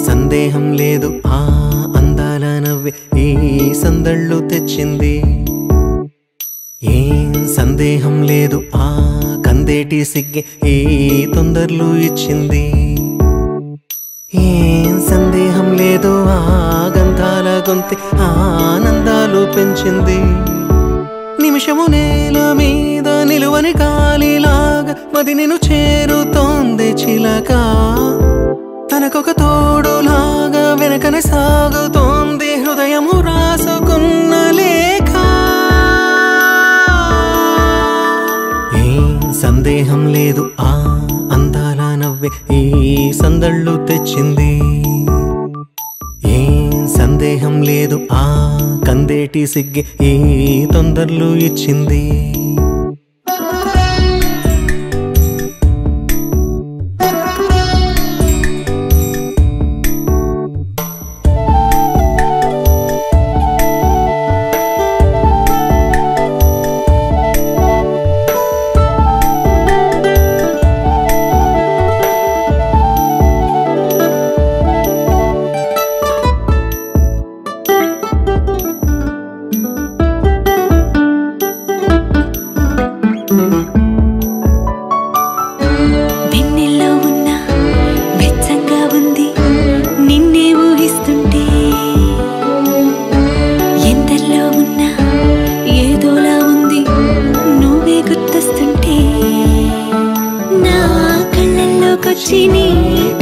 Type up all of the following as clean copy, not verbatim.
సందేహం లేదు ఆ అందాల నవ్వే ఈ సందళ్ళు తెచ్చింది ఏం సందేహం లేదు ఆ కందేటి సిగ్గే ఈ తొందరలు ఇచ్చింది ఏం సందేహం లేదు ఆ గంధాల గొంతి ఆనందాలు పెంచింది నిమిషము నేల మీద నిలువని గాలిలాగా మది నిన్ను చేరుతోంది చిలక తనకొక తోడులాగా వెనకనే సాగుతోంది హృదయము రాసుకున్న లేఖ ఏం సందేహం లేదు ఆ అందాల నవ్వే ఈ సందళ్ళు తెచ్చింది ఏం సందేహం లేదు ఆ కందేటి సిగ్గే ఈ తొందరలు ఇచ్చింది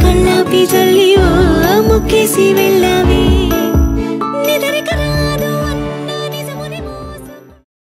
కళ్ళాపి జల్లి ముక్కేసి వెళ్ళ